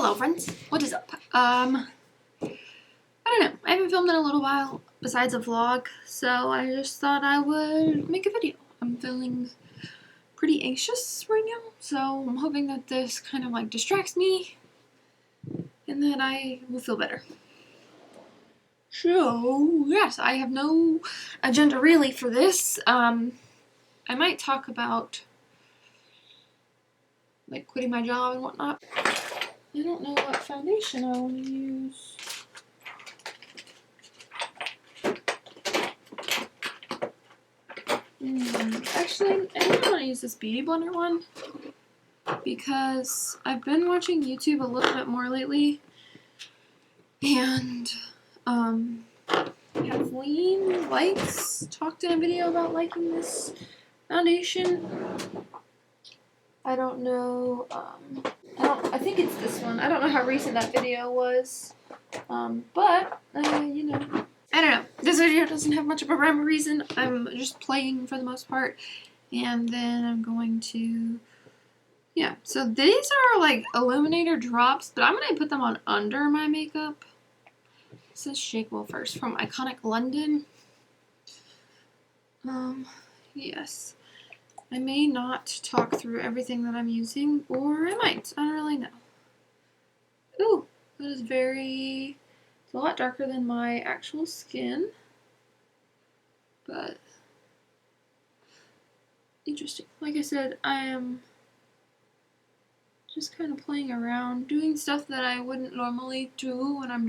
Hello friends, what is up? I don't know, I haven't filmed in a little while besides a vlog, so I just thought I would make a video. I'm feeling pretty anxious right now, so I'm hoping that this kind of like distracts me and that I will feel better. So, yes, I have no agenda really for this. I might talk about like quitting my job and whatnot. I don't know what foundation I want to use. Actually, I think I want to use this Beauty Blender one because I've been watching YouTube a little bit more lately, and Kathleen Likes talked in a video about liking this foundation. I don't know. I think it's this one. I don't know how recent that video was, but you know. I don't know. This video doesn't have much of a rhyme or reason. I'm just playing for the most part. And then I'm going to, yeah. So these are like illuminator drops, but I'm going to put them on under my makeup. This is Shake Well First from Iconic London. Yes. I may not talk through everything that I'm using, or I might. I don't really know. Ooh, that is very... It's a lot darker than my actual skin, but interesting. Like I said, I am just kind of playing around, doing stuff that I wouldn't normally do when I'm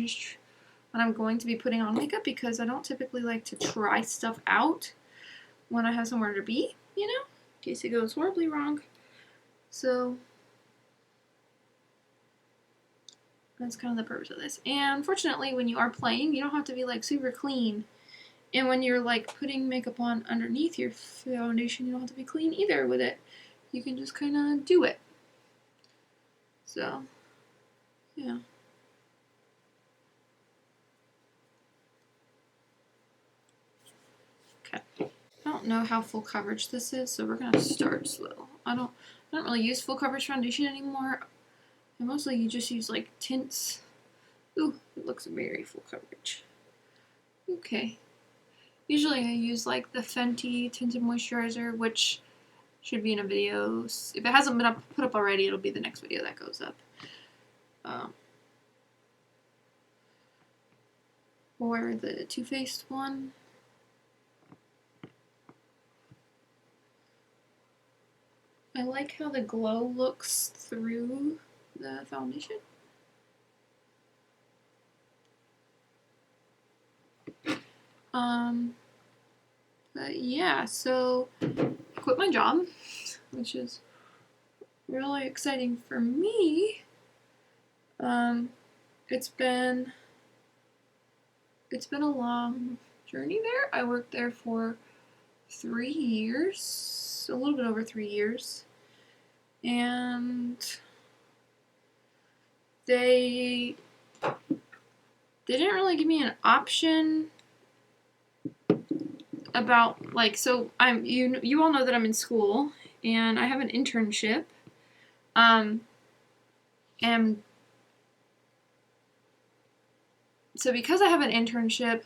going to be putting on makeup, because I don't typically like to try stuff out when I have somewhere to be, you know, in case it goes horribly wrong. So that's kind of the purpose of this. And fortunately, when you are playing, you don't have to be like super clean. And when you're like putting makeup on underneath your foundation, you don't have to be clean either with it. You can just kind of do it. So, yeah. Okay. I don't know how full coverage this is, so we're gonna start slow. I don't really use full coverage foundation anymore. I mostly just use like tints. Ooh, it looks very full coverage. Okay. Usually I use like the Fenty Tinted Moisturizer, which should be in a video. If it hasn't been put up already, it'll be the next video that goes up. Or the Too Faced one. I like how the glow looks through the foundation. But yeah, so I quit my job, which is really exciting for me. It's been a long journey there. I worked there for 3 years, a little bit over 3 years, and they didn't really give me an option about, like, so you all know that I'm in school and I have an internship, and so because I have an internship,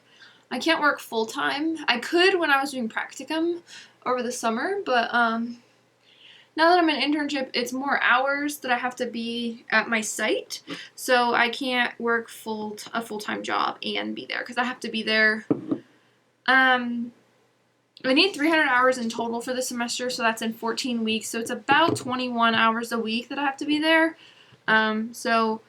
I can't work full-time. I could when I was doing practicum over the summer, but now that I'm in an internship, it's more hours that I have to be at my site, so I can't work a full-time job and be there, because I have to be there. I need 300 hours in total for the semester, so that's in 14 weeks, so it's about 21 hours a week that I have to be there. So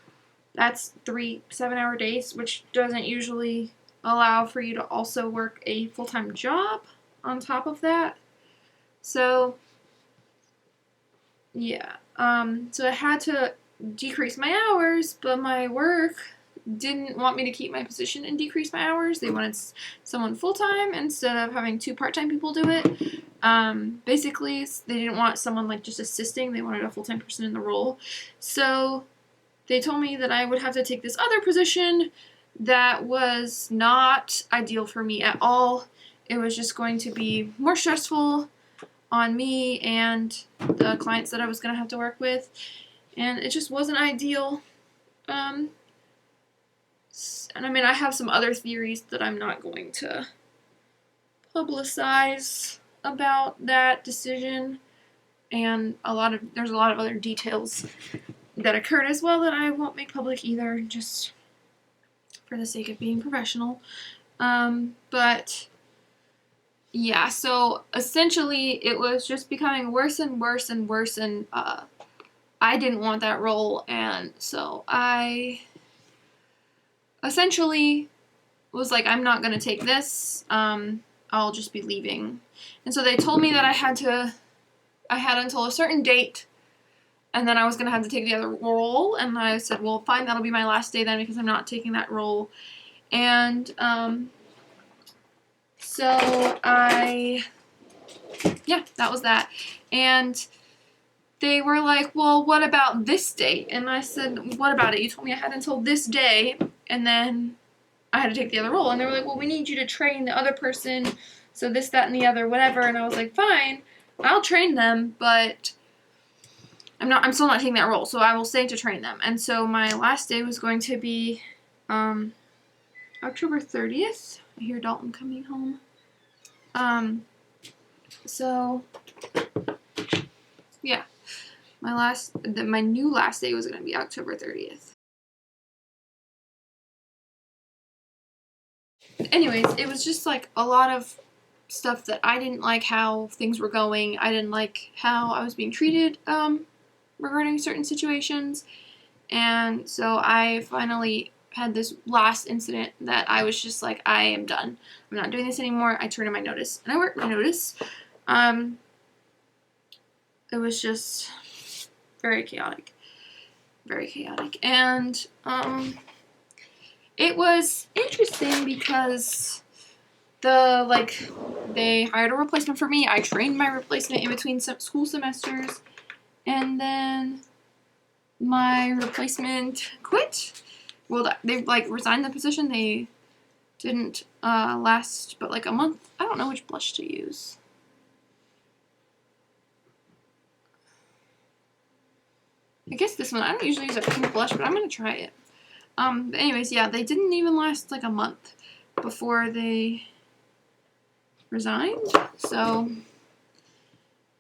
that's 3 7-hour days, which doesn't usually allow for you to also work a full-time job on top of that. So yeah, so I had to decrease my hours, but my work didn't want me to keep my position and decrease my hours. They wanted someone full-time instead of having 2 part-time people do it. Basically, they didn't want someone like just assisting. They wanted a full-time person in the role. So they told me that I would have to take this other position that was not ideal for me at all. It was just going to be more stressful on me and the clients that I was going to have to work with, and it just wasn't ideal. And I mean, I have some other theories that I'm not going to publicize about that decision, and there's a lot of other details that occurred as well that I won't make public either, just for the sake of being professional. But yeah, so essentially it was just becoming worse and worse and worse, and I didn't want that role, and so I essentially was like, I'm not going to take this, I'll just be leaving. And so they told me that I had until a certain date, and then I was going to have to take the other role, and I said, well, fine, that'll be my last day then, because I'm not taking that role. And so yeah, that was that. And they were like, well, what about this date? And I said, what about it? You told me I had until this day, and then I had to take the other role. And they were like, well, we need you to train the other person, so this, that, and the other, whatever. And I was like, fine, I'll train them, but I'm still not taking that role, so I will stay to train them. And so my last day was going to be October 30th. I hear Dalton coming home. So yeah, my new last day was going to be October 30th. Anyways, it was just like a lot of stuff that I didn't like how things were going. I didn't like how I was being treated regarding certain situations. And so I finally had this last incident that I was just like, I am done. I'm not doing this anymore. I turned in my notice, and I worked my notice. It was just very chaotic. Very chaotic. And it was interesting because they hired a replacement for me. I trained my replacement in between school semesters, and then my replacement quit. Well, they resigned the position. They didn't last but like a month. I don't know which blush to use. I guess this one. I don't usually use a pink blush, but I'm gonna try it. But anyways, yeah, they didn't even last like a month before they resigned. So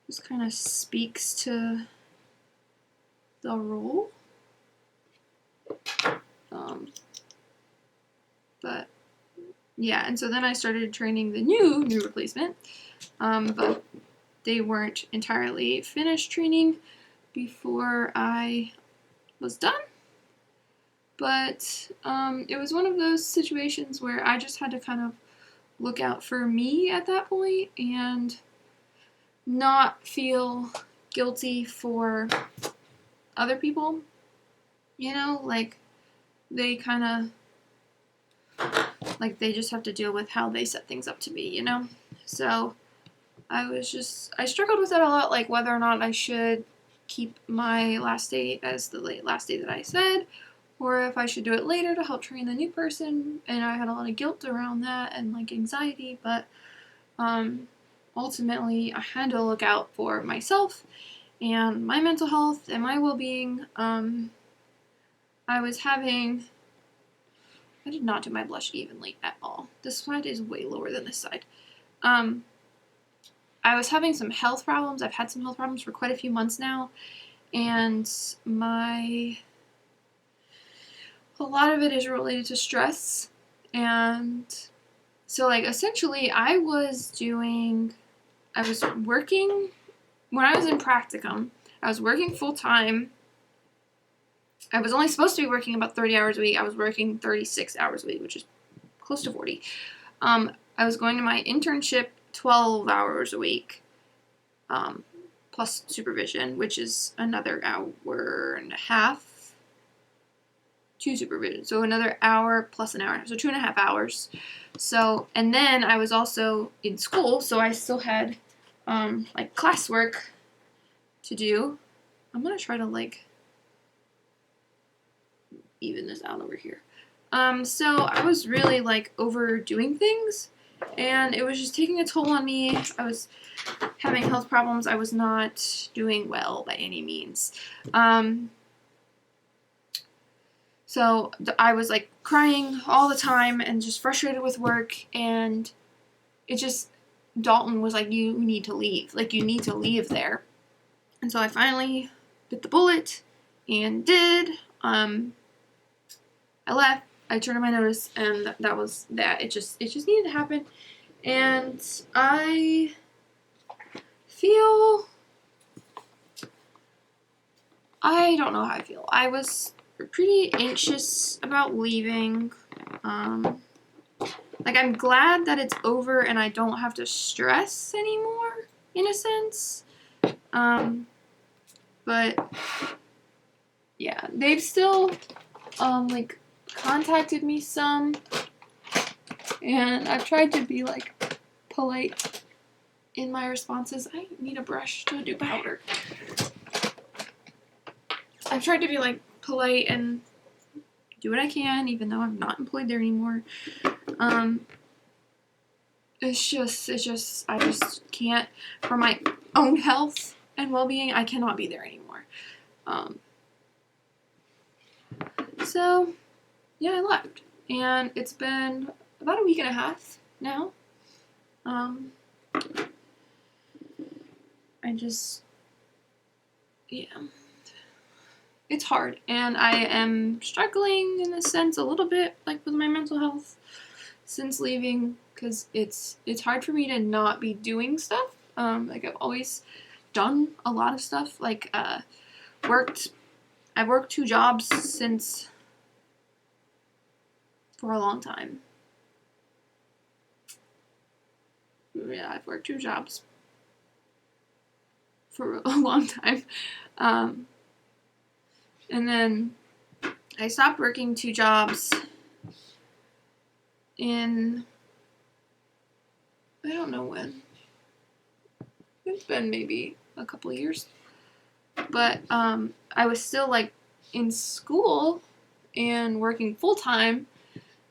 this kind of speaks to the role. But yeah, and so then I started training the new replacement, but they weren't entirely finished training before I was done. But it was one of those situations where I just had to kind of look out for me at that point and not feel guilty for other people, you know, like they kind of, like they just have to deal with how they set things up to be, you know? So I struggled with it a lot, like whether or not I should keep my last day as the last day that I said, or if I should do it later to help train the new person. And I had a lot of guilt around that and like anxiety, but ultimately I had to look out for myself and my mental health and my well-being. I did not do my blush evenly at all. This side is way lower than this side. I was having some health problems. I've had some health problems for quite a few months now, and a lot of it is related to stress. And so like essentially I was working, when I was in practicum, I was working full time. I was only supposed to be working about 30 hours a week. I was working 36 hours a week, which is close to 40. I was going to my internship 12 hours a week, plus supervision, which is another hour and a half to supervision. So another hour plus an hour, so 2.5 hours. So, and then I was also in school, so I still had like classwork to do. I'm gonna try to like even this out over here. So I was really like overdoing things, and it was just taking a toll on me. I was having health problems. I was not doing well by any means. So I was like crying all the time and just frustrated with work, and it just, Dalton was like, you need to leave. Like, you need to leave there. And so I finally bit the bullet and did. I left. I turned in my notice, and that was that. It just needed to happen. And I feel, I don't know how I feel. I was pretty anxious about leaving. Like, I'm glad that it's over and I don't have to stress anymore, in a sense. But yeah, they've still like contacted me some, and I've tried to be like polite in my responses. I need a brush to do powder. I've tried to be like polite and do what I can, even though I'm not employed there anymore. It's just I just can't, for my own health and well-being, I cannot be there anymore. So yeah, I left, and it's been about a week and a half now. I just, yeah, it's hard, and I am struggling in a sense a little bit, like with my mental health since leaving, because it's hard for me to not be doing stuff. Like, I've always done a lot of stuff. Like, I've worked 2 jobs since, for a long time. Yeah, I've worked 2 jobs for a long time. And then I stopped working 2 jobs in, I don't know when. It's been maybe a couple of years. But I was still like in school and working full time,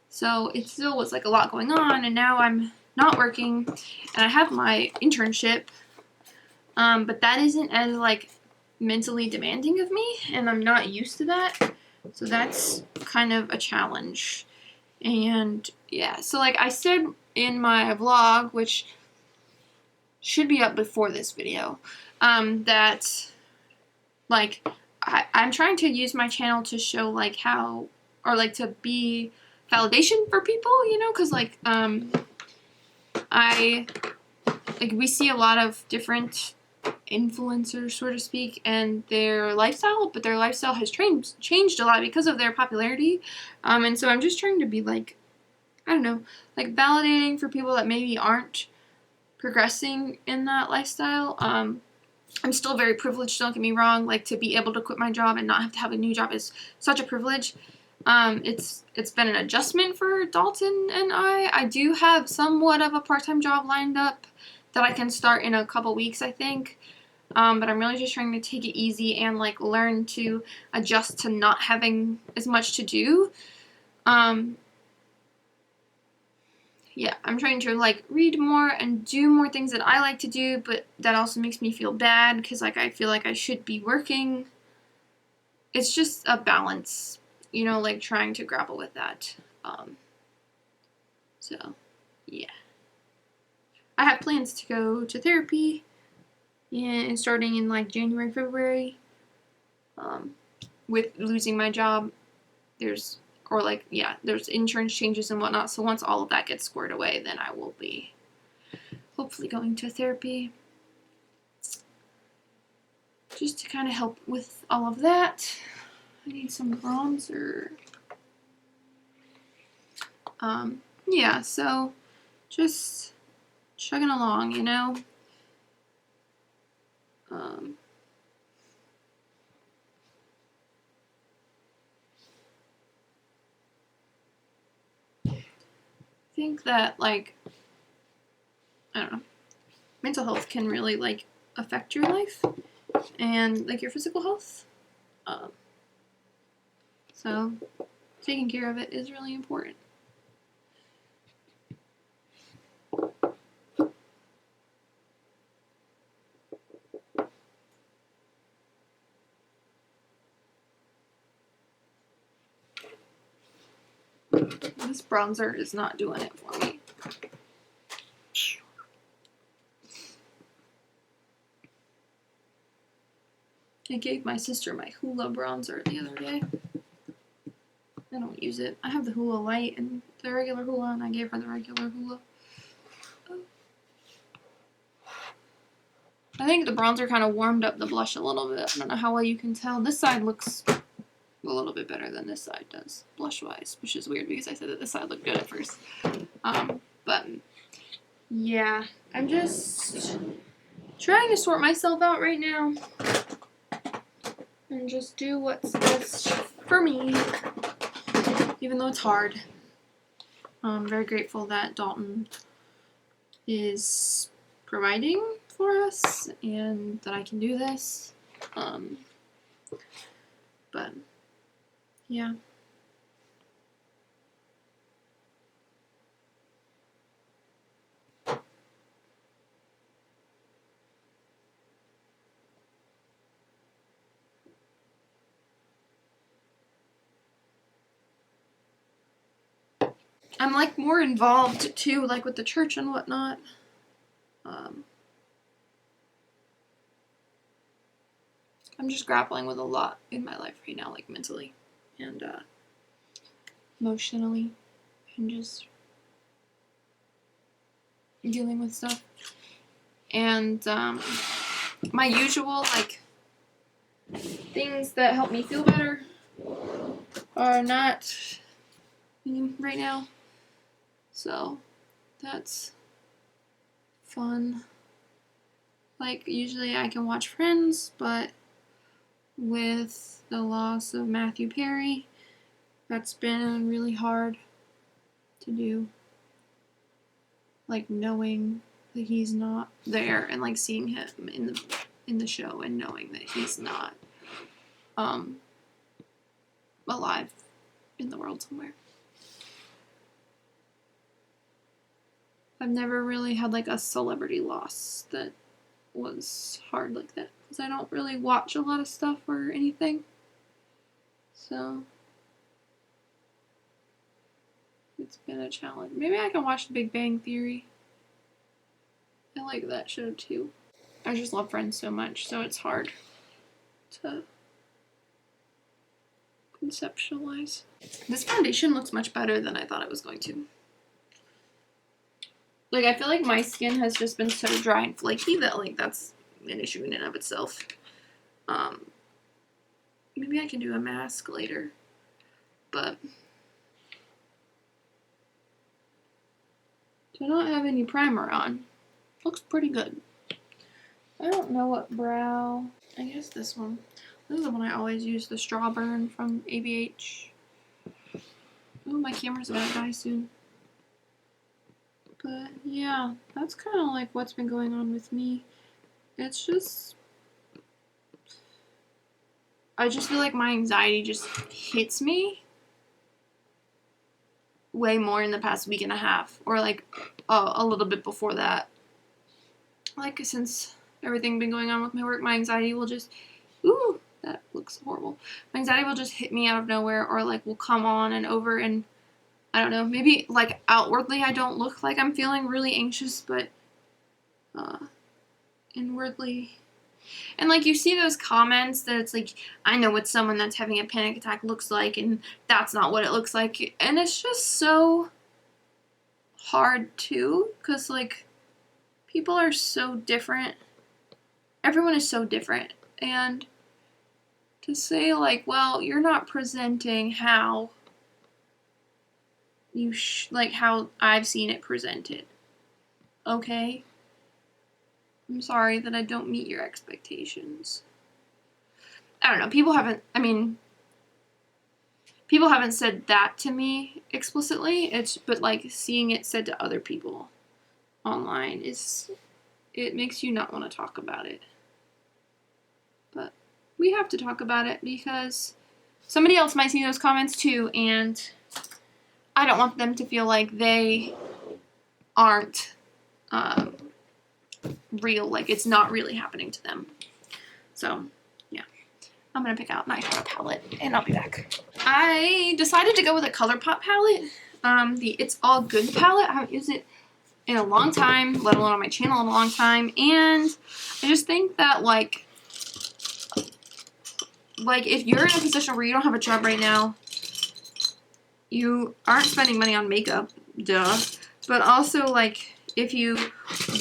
so it still was like a lot going on. And now I'm not working, and I have my internship, but that isn't as like mentally demanding of me, and I'm not used to that, so that's kind of a challenge. And yeah, so like I said in my vlog, which should be up before this video, that like I'm trying to use my channel to show like how, or like to be validation for people, you know, because like we see a lot of different influencers, so to speak, and their lifestyle, but their lifestyle has changed a lot because of their popularity. And so I'm just trying to be like, I don't know, like validating for people that maybe aren't progressing in that lifestyle. I'm still very privileged, don't get me wrong. Like, to be able to quit my job and not have to have a new job is such a privilege. It's been an adjustment for Dalton and I. I do have somewhat of a part-time job lined up that I can start in a couple weeks, I think. But I'm really just trying to take it easy and like learn to adjust to not having as much to do. Yeah, I'm trying to like read more and do more things that I like to do, but that also makes me feel bad because like I feel like I should be working. It's just a balance, you know, like trying to grapple with that. So yeah, I have plans to go to therapy, and starting in like January, February. With losing my job, there's insurance changes and whatnot. So once all of that gets squared away, then I will be hopefully going to therapy, just to kind of help with all of that. I need some bronzer. Yeah, so just chugging along, you know. I think that like, I don't know, mental health can really like affect your life and like your physical health. So taking care of it is really important. This bronzer is not doing it for me. I gave my sister my Hoola bronzer the other day. I don't use it. I have the Hoola Light and the regular Hoola, and I gave her the regular Hoola. I think the bronzer kind of warmed up the blush a little bit. I don't know how well you can tell. This side looks a little bit better than this side does, blush-wise, which is weird because I said that this side looked good at first. But yeah, I'm just trying to sort myself out right now and just do what's best for me, even though it's hard. I'm very grateful that Dalton is providing for us and that I can do this. But yeah. I'm like more involved too, like with the church and whatnot. I'm just grappling with a lot in my life right now, like mentally and emotionally, and just dealing with stuff. And my usual like things that help me feel better are not right now. So that's fun. Like usually I can watch Friends, but with the loss of Matthew Perry, that's been really hard to do. Like knowing that he's not there and like seeing him in the show and knowing that he's not alive in the world somewhere. I've never really had like a celebrity loss that was hard like that because I don't really watch a lot of stuff or anything. So it's been a challenge. Maybe I can watch The Big Bang Theory. I like that show too. I just love Friends so much, so it's hard to conceptualize. This foundation looks much better than I thought it was going to. Like, I feel like my skin has just been so dry and flaky that, like, that's an issue in and of itself. Maybe I can do a mask later, but do not have any primer on. Looks pretty good. I don't know what brow. I guess this one. This is the one I always use, the Straw Burn from ABH. Oh, my camera's about to die soon. But yeah, that's kind of like what's been going on with me. It's just, I just feel like my anxiety just hits me way more in the past week and a half, or like a little bit before that. Like since everything been going on with my work, my anxiety will just, ooh, that looks horrible. My anxiety will just hit me out of nowhere, or like will come on and over, and I don't know, maybe like outwardly I don't look like I'm feeling really anxious, but inwardly. And like you see those comments that it's like, I know what someone that's having a panic attack looks like, and that's not what it looks like. And it's just so hard too, because like people are so different. Everyone is so different. And to say like, well, you're not presenting how you like how I've seen it presented. Okay? I'm sorry that I don't meet your expectations. I don't know. People haven't said that to me explicitly. But like seeing it said to other people online it makes you not want to talk about it. But we have to talk about it because somebody else might see those comments too, and I don't want them to feel like they aren't real, like it's not really happening to them. So yeah, I'm gonna pick out my eyeshadow palette and I'll be back. I decided to go with a ColourPop palette. the It's All Good palette. I haven't used it in a long time, let alone on my channel in a long time, and I just think that like if you're in a position where you don't have a job right now, you aren't spending money on makeup, duh, but also like if you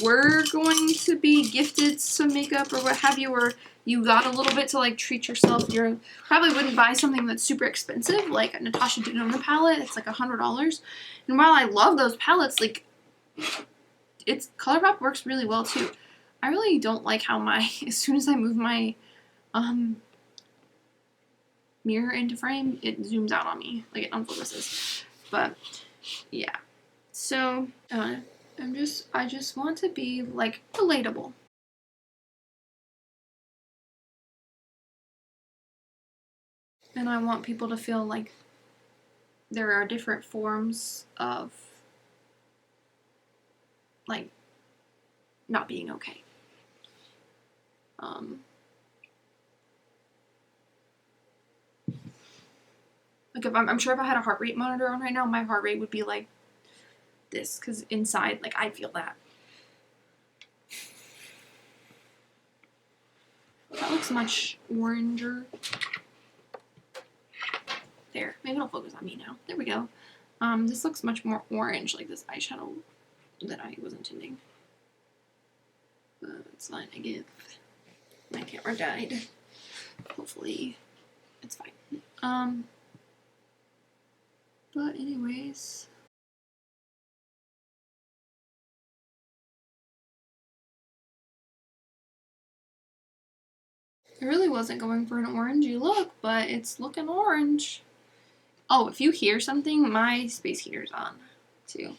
were going to be gifted some makeup or what have you, or you got a little bit to like treat yourself, you probably wouldn't buy something that's super expensive like Natasha Denona palette. It's like $100, and while I love those palettes, like it's ColourPop works really well too. I really don't like how my as soon as I move my mirror into frame, it zooms out on me, like it unfocuses. But yeah, so I just want to be like relatable. And I want people to feel like there are different forms of like not being okay. Like if I'm sure if I had a heart rate monitor on right now, my heart rate would be like this, because inside, like I feel that. That looks much oranger. There, maybe it'll focus on me now. There we go. This looks much more orange, like this eyeshadow that I was intending. It's fine, I guess. My camera died. Hopefully, it's fine. But anyways. I really wasn't going for an orangey look, but it's looking orange. Oh, if you hear something, my space heater's on too.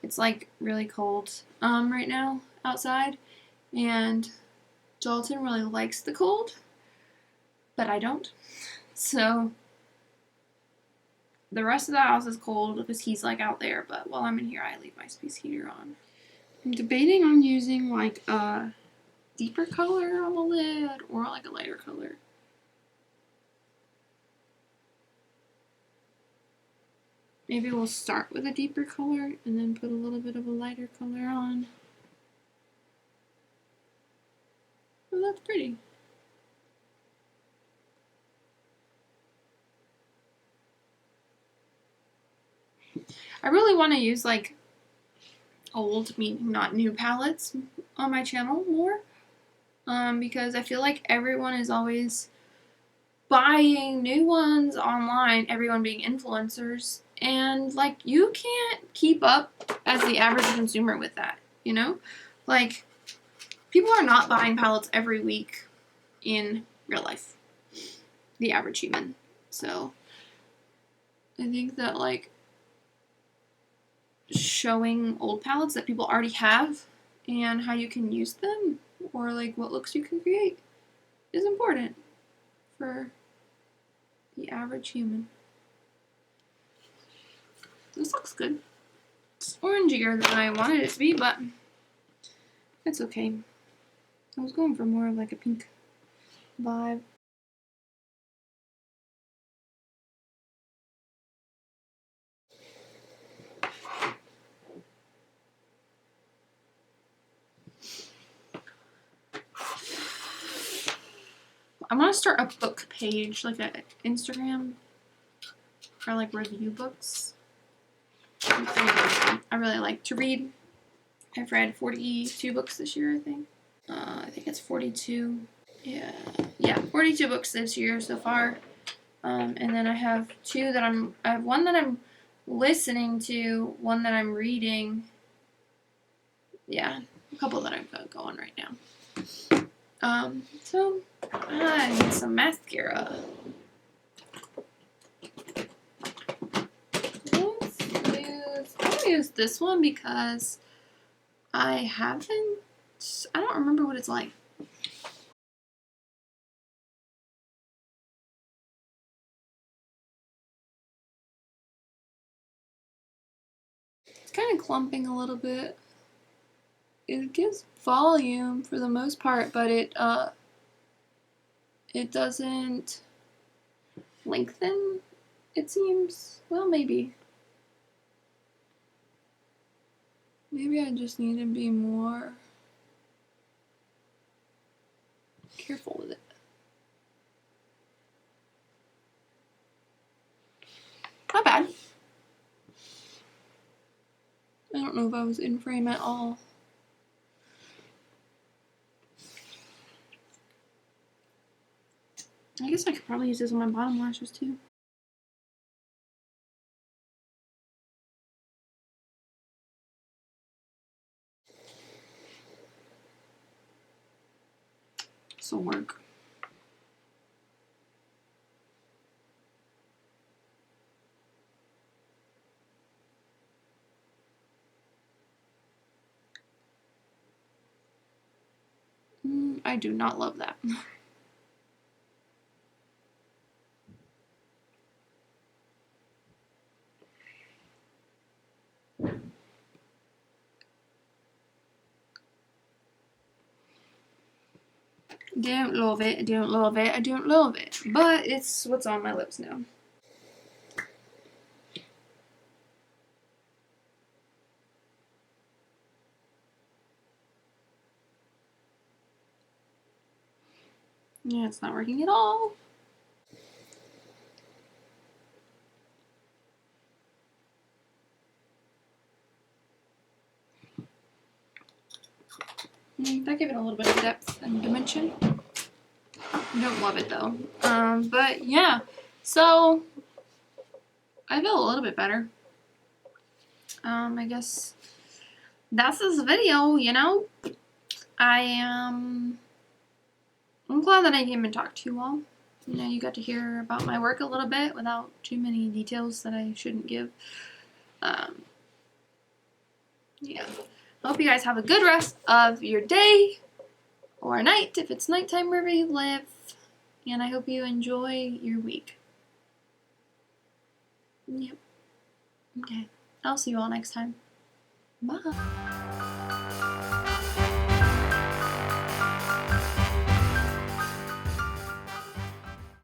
It's like really cold right now outside, and Dalton really likes the cold, but I don't. So the rest of the house is cold because he's like out there, but while I'm in here, I leave my space heater on. I'm debating on using like a deeper color on the lid or like a lighter color. Maybe we'll start with a deeper color and then put a little bit of a lighter color on. Oh, that's pretty. I really want to use like old, meaning not new palettes on my channel more, because I feel like everyone is always buying new ones online, everyone being influencers, and like you can't keep up as the average consumer with that, you know? Like people are not buying palettes every week in real life, the average human. So I think that like showing old palettes that people already have and how you can use them, or like what looks you can create, is important for the average human. This looks good. It's orangier than I wanted it to be, but it's okay. I was going for more of like a pink vibe. I want to start a book page, like an Instagram, for like review books. I really like to read. I've read 42 books this year, I think. I think it's 42. Yeah, 42 books this year so far. And then I have I have one that I'm listening to, one that I'm reading. Yeah, a couple that I've got going right now. So I need some mascara. I'll use this one because I don't remember what it's like. It's kind of clumping a little bit. It gives volume for the most part, but it doesn't lengthen, it seems. Well, maybe. Maybe I just need to be more careful with it. Not bad. I don't know if I was in frame at all. I guess I could probably use this on my bottom lashes too. This will work. I do not love that. Don't love it, I don't love it, I don't love it. But it's what's on my lips now. Yeah, it's not working at all. That gave it a little bit of depth and dimension. I don't love it though. But yeah, so I feel a little bit better. I guess that's this video, you know. I'm glad that I came and talked to you all. You know, you got to hear about my work a little bit without too many details that I shouldn't give. Yeah. I hope you guys have a good rest of your day or night if it's nighttime wherever you live. And I hope you enjoy your week. Yep. Okay. I'll see you all next time. Bye.